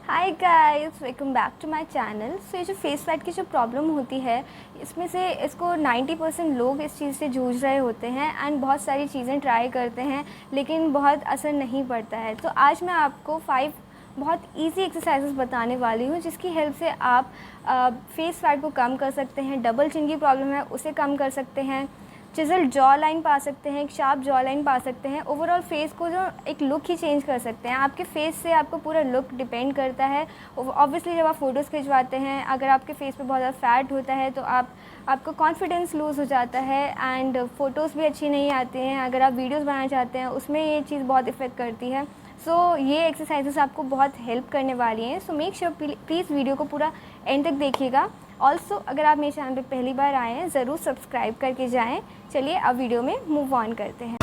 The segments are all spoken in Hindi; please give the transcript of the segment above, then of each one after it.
Hi guys, welcome back to my channel. So ये जो फेस फैट की जो प्रॉब्लम होती है, इसमें से इसको 90% लोग इस चीज़ से जूझ रहे होते हैं एंड बहुत सारी चीज़ें ट्राई करते हैं लेकिन बहुत असर नहीं पड़ता है। तो आज मैं आपको 5 बहुत इजी एक्सरसाइजेस बताने वाली हूँ जिसकी हेल्प से आप फेस फैट को कम कर सकते हैं। डबल चिन की प्रॉब्लम है उसे कम कर सकते हैं, चिज़ल जॉ लाइन पा सकते हैं, एक शार्प जॉ लाइन पा सकते हैं, ओवरऑल फेस को जो एक लुक ही चेंज कर सकते हैं। आपके फेस से आपको पूरा लुक डिपेंड करता है। ऑब्वियसली जब आप फ़ोटोज़ खिंचवाते हैं, अगर आपके फेस पे बहुत ज़्यादा फैट होता है तो आपका कॉन्फिडेंस लूज़ हो जाता है एंड फ़ोटोज़ भी अच्छी नहीं आती हैं। अगर आप वीडियोज़ बनाना चाहते हैं उसमें ये चीज़ बहुत इफ़ेक्ट करती है। सो ये एक्सरसाइजेस आपको बहुत हेल्प करने वाली हैं। So make sure please video को पूरा एंड तक देखिएगा। ऑल्सो अगर आप मेरे चैनल पे पहली बार आए हैं ज़रूर सब्सक्राइब करके जाएं। चलिए अब वीडियो में मूव ऑन करते हैं।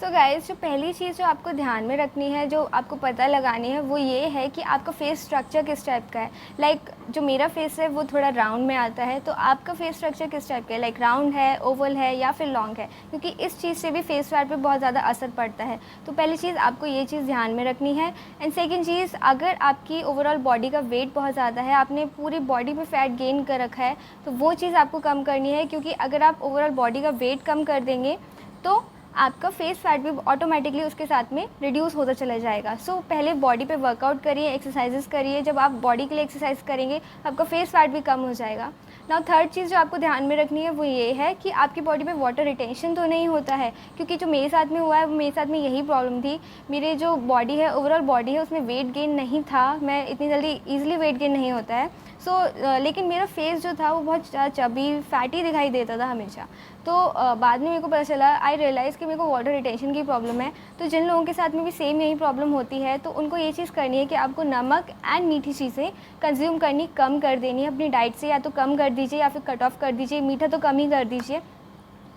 सो गाइस, जो पहली चीज़ जो आपको ध्यान में रखनी है, जो आपको पता लगानी है, वो ये है कि आपका फेस स्ट्रक्चर किस टाइप का है। लाइक जो मेरा फेस है वो थोड़ा राउंड में आता है, तो आपका फेस स्ट्रक्चर किस टाइप का है, लाइक राउंड है, ओवल है या फिर लॉन्ग है, क्योंकि इस चीज़ से भी फेस फैट पे बहुत ज़्यादा असर पड़ता है। तो पहली चीज़ आपको ये चीज़ ध्यान में रखनी है। एंड सेकेंड चीज़, अगर आपकी ओवरऑल बॉडी का वेट बहुत ज़्यादा है, आपने पूरी बॉडी पर फैट गेन कर रखा है, तो वो चीज़ आपको कम करनी है, क्योंकि अगर आप ओवरऑल बॉडी का वेट कम कर देंगे तो आपका फेस फैट भी ऑटोमेटिकली उसके साथ में रिड्यूस होता चला जाएगा। सो पहले बॉडी पे वर्कआउट करिए, एक्सरसाइजेस करिए। जब आप बॉडी के लिए एक्सरसाइज करेंगे आपका फेस फैट भी कम हो जाएगा। नाउ थर्ड चीज़ जो आपको ध्यान में रखनी है वो ये है कि आपकी बॉडी पे वाटर रिटेंशन तो नहीं होता है, क्योंकि जो मेरे साथ में हुआ है वो मेरे साथ में यही प्रॉब्लम थी। मेरे जो बॉडी है, ओवरऑल बॉडी है, उसमें वेट गेन नहीं था। मैं इतनी जल्दी ईजिली वेट गेन नहीं होता है। लेकिन मेरा फेस जो था वो बहुत चबी फैटी दिखाई देता था हमेशा। तो बाद में मेरे को पता चला, आई रियलाइज़ कि मेरे को वाटर रिटेंशन की प्रॉब्लम है। तो जिन लोगों के साथ में भी सेम यही प्रॉब्लम होती है तो उनको ये चीज़ करनी है कि आपको नमक एंड मीठी चीज़ें कंज्यूम करनी कम कर देनी है अपनी डाइट से। या तो कम कर दीजिए या फिर कट ऑफ कर दीजिए, मीठा तो कम ही कर दीजिए।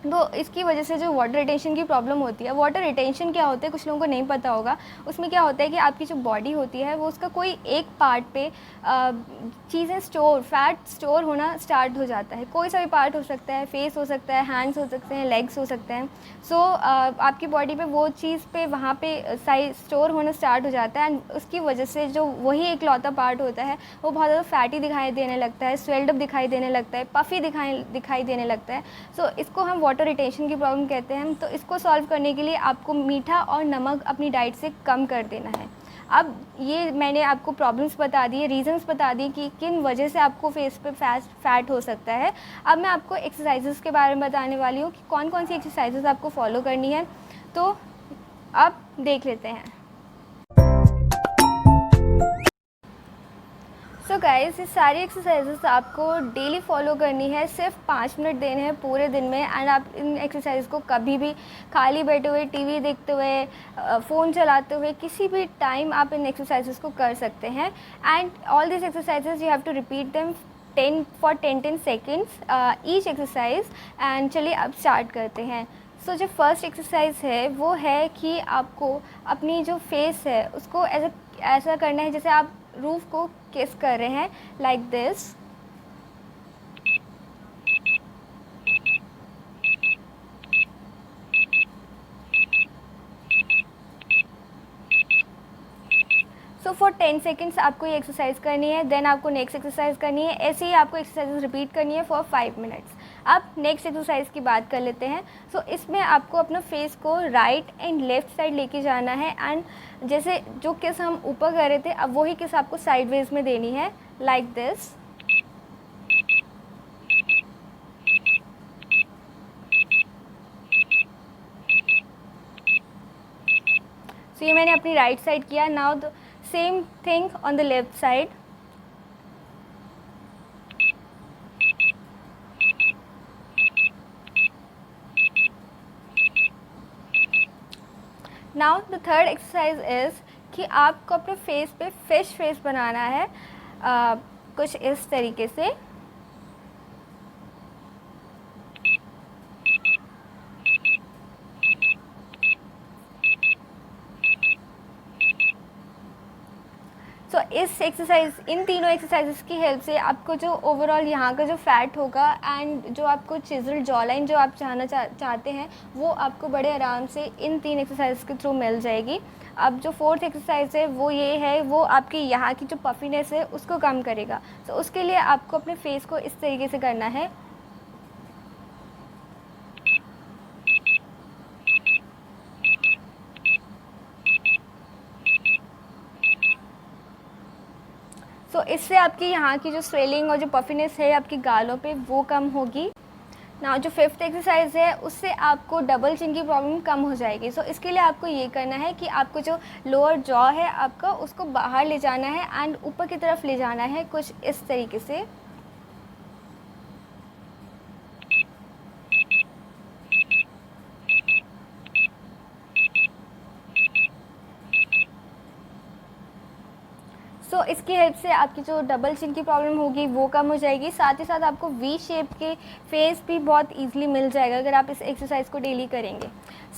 तो इसकी वजह से जो वाटर रिटेंशन की प्रॉब्लम होती है, वाटर रिटेंशन क्या होता है कुछ लोगों को नहीं पता होगा। उसमें क्या होता है कि आपकी जो बॉडी होती है वो उसका कोई एक पार्ट पे चीज़ें फैट स्टोर होना स्टार्ट हो जाता है। कोई सा भी पार्ट हो सकता है, फेस हो सकता है, हैंड्स हो सकते हैं, लेग्स हो सकते हैं। आपकी बॉडी पे वो चीज़ पे वहाँ पे साइज स्टोर होना स्टार्ट हो जाता है एंड उसकी वजह से जो वही एकलौता पार्ट होता है वो बहुत ज़्यादा फैटी दिखाई देने लगता है, स्वेल्ड अप दिखाई देने लगता है, पफ़ी दिखाई देने लगता है। इसको हम वाटर रिटेंशन की प्रॉब्लम कहते हैं। तो इसको सॉल्व करने के लिए आपको मीठा और नमक अपनी डाइट से कम कर देना है। अब ये मैंने आपको प्रॉब्लम्स बता दी, रीजंस बता दी कि किन वजह से आपको फेस पे फैट हो सकता है। अब मैं आपको एक्सरसाइजेस के बारे में बताने वाली हूँ कि कौन कौन सी एक्सरसाइजेस आपको फॉलो करनी है। तो अब देख लेते हैं। सो गाइस, ये सारी एक्सरसाइजेस आपको डेली फॉलो करनी है। सिर्फ 5 मिनट देने हैं पूरे दिन में एंड आप इन एक्सरसाइज को कभी भी खाली बैठे हुए, टीवी देखते हुए, फ़ोन चलाते हुए, किसी भी टाइम आप इन एक्सरसाइजेस को कर सकते हैं। And all this exercises you have to repeat them 10 seconds each exercise. And चलिए अब स्टार्ट करते हैं। सो जो फर्स्ट एक्सरसाइज है वो है कि आपको अपनी जो फेस है उसको ऐसा करना है जैसे आप रूफ को किस कर रहे हैं, लाइक दिस। फॉर 10 सेकेंड्स आपको ये एक्सरसाइज करनी है, देन आपको नेक्स्ट एक्सरसाइज करनी है। ऐसे ही आपको एक्सरसाइज रिपीट करनी है फॉर 5 मिनट्स। अब नेक्स्ट एक्सरसाइज की बात कर लेते हैं। इसमें आपको अपना फेस को राइट एंड लेफ़्ट साइड लेके जाना है एंड जैसे जो किस हम ऊपर कर रहे थे अब वही किस आपको साइडवेज में देनी है, लाइक दिस। ये मैंने अपनी राइट साइड किया। Now the same thing on the left side. Now the third exercise is कि आपको अपने फेस पे फिश फेस बनाना है, कुछ इस तरीके से। इन तीनों एक्सरसाइजेस की हेल्प से आपको जो ओवरऑल यहाँ का जो फैट होगा एंड जो आपको चिजल जॉ लाइन जो आप चाहते हैं वो आपको बड़े आराम से इन 3 एक्सरसाइज के थ्रू मिल जाएगी। अब जो फोर्थ एक्सरसाइज है वो ये है, वो आपकी यहाँ की जो पफीनेस है उसको कम करेगा। तो उसके लिए आपको अपने फेस को इस तरीके से करना है। सो इससे आपकी यहाँ की जो स्वेलिंग और जो पफीनेस है आपकी गालों पे वो कम होगी ना। जो फिफ्थ एक्सरसाइज है उससे आपको डबल चिन की प्रॉब्लम कम हो जाएगी। सो इसके लिए आपको ये करना है कि आपको जो लोअर जॉ है आपका उसको बाहर ले जाना है एंड ऊपर की तरफ ले जाना है कुछ इस तरीके से। सो इसकी हेल्प से आपकी जो डबल चिन की प्रॉब्लम होगी वो कम हो जाएगी। साथ ही साथ आपको वी शेप के फेस भी बहुत इजीली मिल जाएगा अगर आप इस एक्सरसाइज को डेली करेंगे।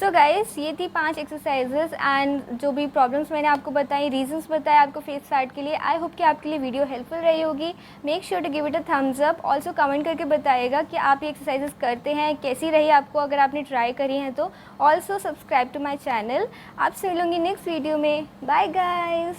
सो गाइस ये थी 5 एक्सरसाइजेस एंड जो भी प्रॉब्लम्स मैंने आपको बताई, रीजंस बताए आपको फेस फैट के लिए। आई होप कि आपके लिए वीडियो हेल्पफुल रही होगी। Make sure to give it a thumbs up. Also comment करके बताइएगा कि आप ये एक्सरसाइजेस करते हैं, कैसी रही आपको अगर आपने ट्राई करी हैं तो। Also subscribe to my channel. आपसे मिलूंगी नेक्स्ट वीडियो में। Bye guys.